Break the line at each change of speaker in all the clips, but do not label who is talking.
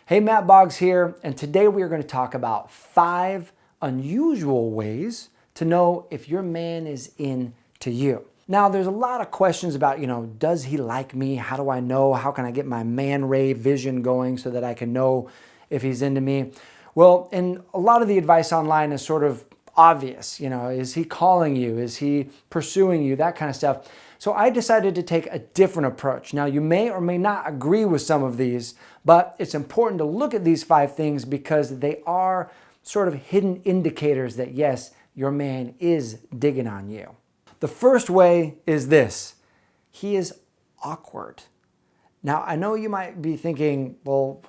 Hey, Mat Boggs here, and today we are going to talk about 5 unusual ways to know if your man is into you. Now, there's a lot of questions about, does he like me? How do I know? How can I get my man ray vision going so that I can know if he's into me? Well, and a lot of the advice online is sort of obvious. Is he calling you? Is he pursuing you? That kind of stuff. So I decided to take a different approach. Now, you may or may not agree with some of these, but it's important to look at these 5 things because they are sort of hidden indicators that, yes, your man is digging on you. The first way is this: he is awkward. Now, I know you might be thinking, well,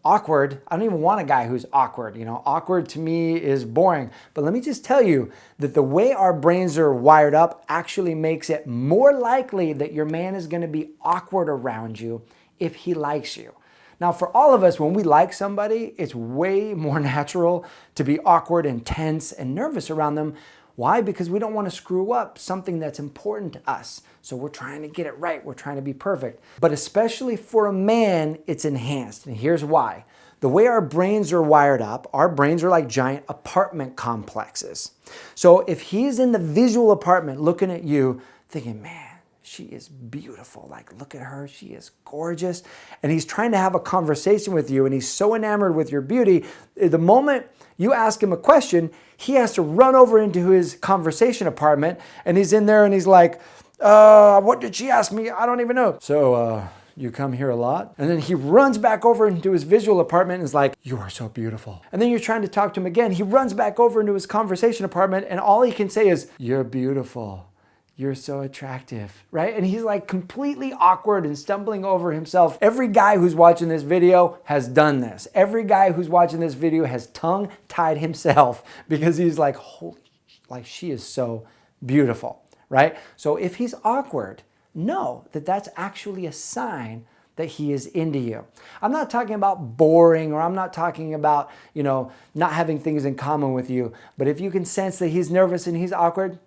awkward? I don't even want a guy who's awkward. Awkward to me is boring. But let me just tell you that the way our brains are wired up actually makes it more likely that your man is going to be awkward around you if he likes you. Now, for all of us, when we like somebody, it's way more natural to be awkward and tense and nervous around them. Why? Because we don't want to screw up something that's important to us. So we're trying to get it right. We're trying to be perfect. But especially for a man, it's enhanced. And here's why. The way our brains are wired up, our brains are like giant apartment complexes. So if he's in the visual apartment looking at you, thinking, man, she is beautiful. Like, look at her. She is gorgeous. And he's trying to have a conversation with you, and he's so enamored with your beauty. The moment you ask him a question, he has to run over into his conversation apartment, and he's in there and he's like, what did she ask me? I don't even know. So, you come here a lot? And then he runs back over into his visual apartment and is like, you are so beautiful. And then you're trying to talk to him again. He runs back over into his conversation apartment, and all he can say is, you're beautiful. You're so attractive, right? And he's like completely awkward and stumbling over himself. Every guy who's watching this video has done this. Every guy who's watching this video has tongue-tied himself because he's like, holy, like she is so beautiful, right? So if he's awkward, know that that's actually a sign that he is into you. I'm not talking about boring, or I'm not talking about, not having things in common with you. But if you can sense that he's nervous and he's awkward,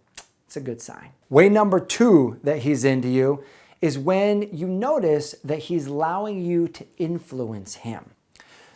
it's a good sign. Way number 2 that he's into you is when you notice that he's allowing you to influence him.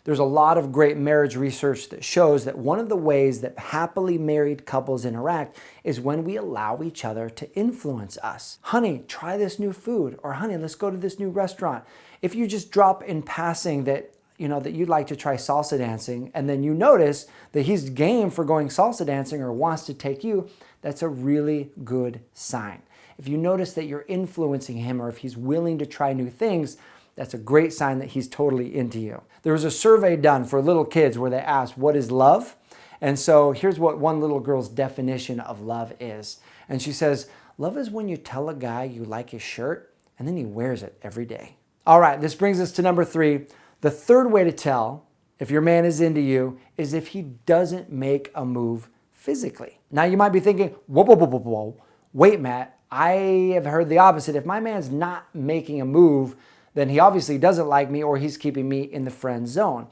There's a lot of great marriage research that shows that one of the ways that happily married couples interact is when we allow each other to influence us. Honey, try this new food. Or honey, let's go to this new restaurant. If you just drop in passing that that you'd like to try salsa dancing, and then you notice that he's game for going salsa dancing or wants to take you, that's a really good sign. If you notice that you're influencing him, or if he's willing to try new things, that's a great sign that he's totally into you. There was a survey done for little kids where they asked, what is love? And so here's what one little girl's definition of love is. And she says, love is when you tell a guy you like his shirt and then he wears it every day. All right, this brings us to number 3. The third way to tell if your man is into you is if he doesn't make a move physically. Now you might be thinking, whoa, wait, Matt, I have heard the opposite. If my man's not making a move, then he obviously doesn't like me, or he's keeping me in the friend zone.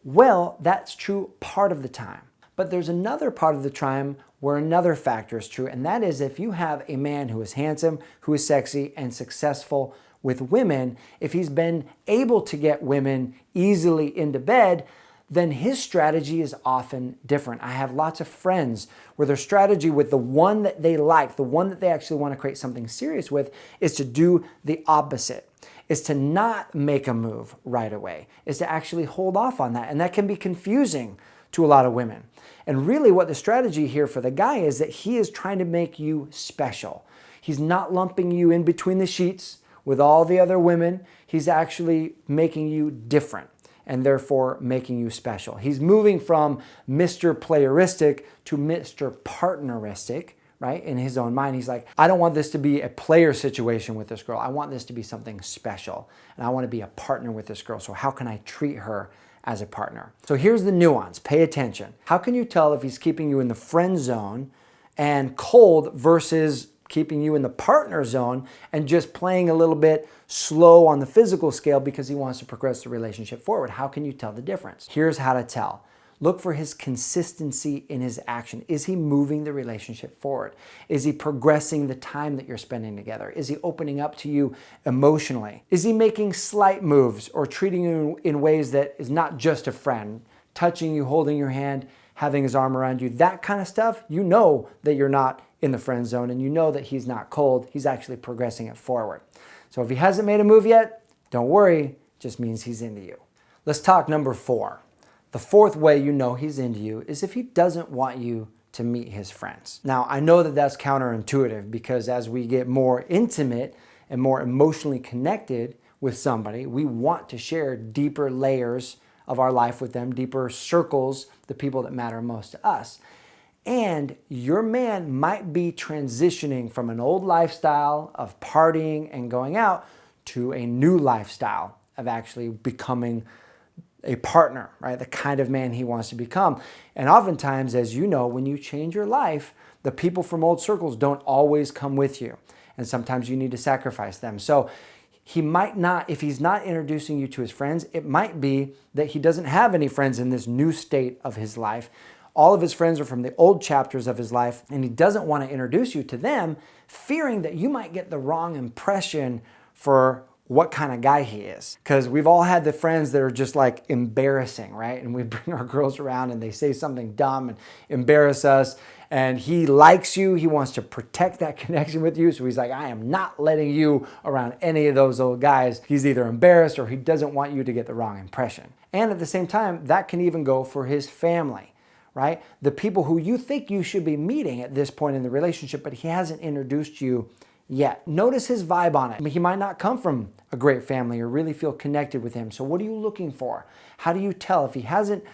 Well, that's true part of the time. But there's another part of the time where another factor is true, and that is if you have a man who is handsome, who is sexy, and successful with women, if he's been able to get women easily into bed, then his strategy is often different. I have lots of friends where their strategy with the one that they like, the one that they actually want to create something serious with, is to do the opposite. Is to not make a move right away, is to actually hold off on that. And that can be confusing to a lot of women. And really what the strategy here for the guy is that he is trying to make you special. He's not lumping you in between the sheets with all the other women. He's actually making you different and therefore making you special. He's moving from Mr. Playeristic to Mr. Partneristic, right? In his own mind, he's like, I don't want this to be a player situation with this girl. I want this to be something special. And I want to be a partner with this girl. So how can I treat her as a partner? So here's the nuance. Pay attention. How can you tell if he's keeping you in the friend zone and cold versus keeping you in the partner zone and just playing a little bit slow on the physical scale because he wants to progress the relationship forward? How can you tell the difference? Here's how to tell. Look for his consistency in his action. Is he moving the relationship forward? Is he progressing the time that you're spending together? Is he opening up to you emotionally? Is he making slight moves or treating you in ways that is not just a friend, touching you, holding your hand, having his arm around you, that kind of stuff? You know that you're not in the friend zone, and you know that he's not cold. He's actually progressing it forward. So if he hasn't made a move yet, don't worry, it just means he's into you. Let's talk number 4. The fourth way you know he's into you is if he doesn't want you to meet his friends. Now, I know that that's counterintuitive, because as we get more intimate and more emotionally connected with somebody, we want to share deeper layers of our life with them, deeper circles, the people that matter most to us. And your man might be transitioning from an old lifestyle of partying and going out to a new lifestyle of actually becoming a partner, right? The kind of man he wants to become. And oftentimes, as you know, when you change your life, the people from old circles don't always come with you. And sometimes you need to sacrifice them. So he might not, if he's not introducing you to his friends, it might be that he doesn't have any friends in this new state of his life. All of his friends are from the old chapters of his life, and he doesn't want to introduce you to them, fearing that you might get the wrong impression for what kind of guy he is. Because we've all had the friends that are just like embarrassing, right? And we bring our girls around and they say something dumb and embarrass us. And he likes you. He wants to protect that connection with you. So he's like, I am not letting you around any of those old guys. He's either embarrassed or he doesn't want you to get the wrong impression. And at the same time, that can even go for his family, right? The people who you think you should be meeting at this point in the relationship, but he hasn't introduced you yet. Notice his vibe on it. He might not come from a great family or really feel connected with him. So what are you looking for? How do you tell if he hasn't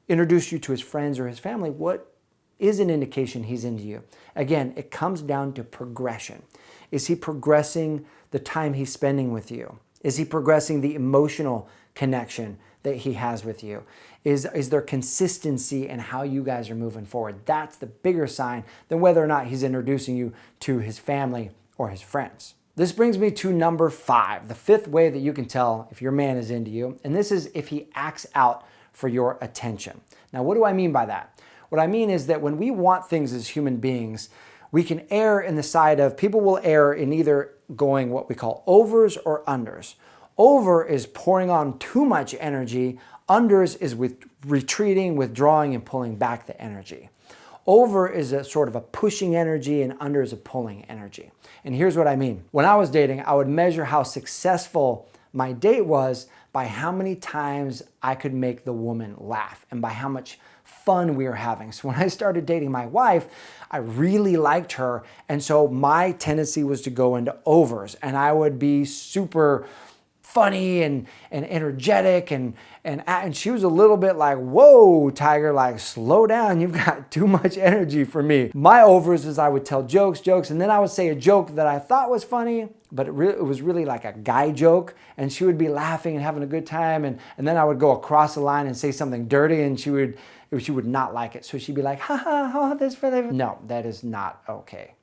introduced you to his friends or his family? What is an indication he's into you? Again, it comes down to progression. Is he progressing the time he's spending with you? Is he progressing the emotional connection that he has with you? Is there consistency in how you guys are moving forward? That's the bigger sign than whether or not he's introducing you to his family or his friends. This brings me to number 5, the 5th way that you can tell if your man is into you, and this is if he acts out for your attention. Now, what do I mean by that? What I mean is that when we want things as human beings, we can err in the side of, people will err in either going what we call overs or unders. Over is pouring on too much energy. Unders is retreating, withdrawing, and pulling back the energy. Over is a sort of a pushing energy, and under is a pulling energy. And here's what I mean. When I was dating, I would measure how successful my date was by how many times I could make the woman laugh and by how much fun we were having. So when I started dating my wife, I really liked her. And so my tendency was to go into overs, and I would be super funny and energetic, and she was a little bit like, whoa, Tiger, like, slow down, you've got too much energy for me. My overs is I would tell jokes, and then I would say a joke that I thought was funny, but it was really like a guy joke, and she would be laughing and having a good time, and then I would go across the line and say something dirty, and she would not like it. So she'd be like, ha ha, oh, this for the... No, that is not okay.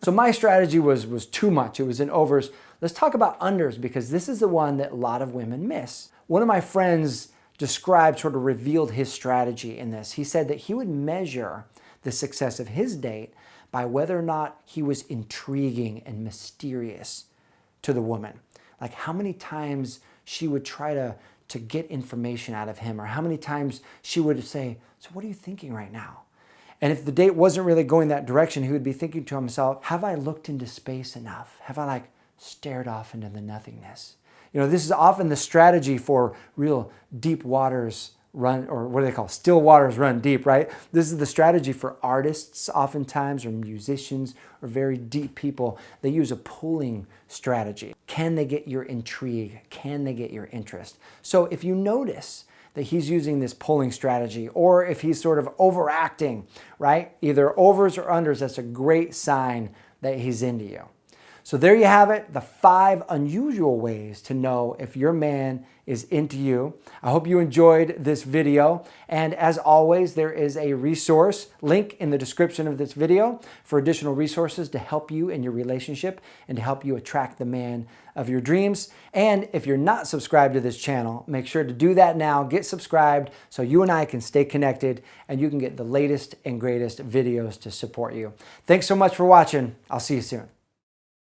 So my strategy was too much. It was in overs. Let's talk about unders, because this is the one that a lot of women miss. One of my friends described, sort of revealed his strategy in this. He said that he would measure the success of his date by whether or not he was intriguing and mysterious to the woman. Like how many times she would try to get information out of him, or how many times she would say, so what are you thinking right now? And if the date wasn't really going that direction, he would be thinking to himself, have I looked into space enough? Have I stared off into the nothingness? You know, this is often the strategy for real deep waters run, or what do they call, still waters run deep, right? This is the strategy for artists oftentimes, or musicians, or very deep people. They use a pulling strategy. Can they get your intrigue? Can they get your interest? So if you notice that he's using this pulling strategy, or if he's sort of overacting, right? Either overs or unders, that's a great sign that he's into you. So there you have it, the 5 unusual ways to know if your man is into you. I hope you enjoyed this video. And as always, there is a resource link in the description of this video for additional resources to help you in your relationship and to help you attract the man of your dreams. And if you're not subscribed to this channel, make sure to do that now. Get subscribed so you and I can stay connected and you can get the latest and greatest videos to support you. Thanks so much for watching. I'll see you soon.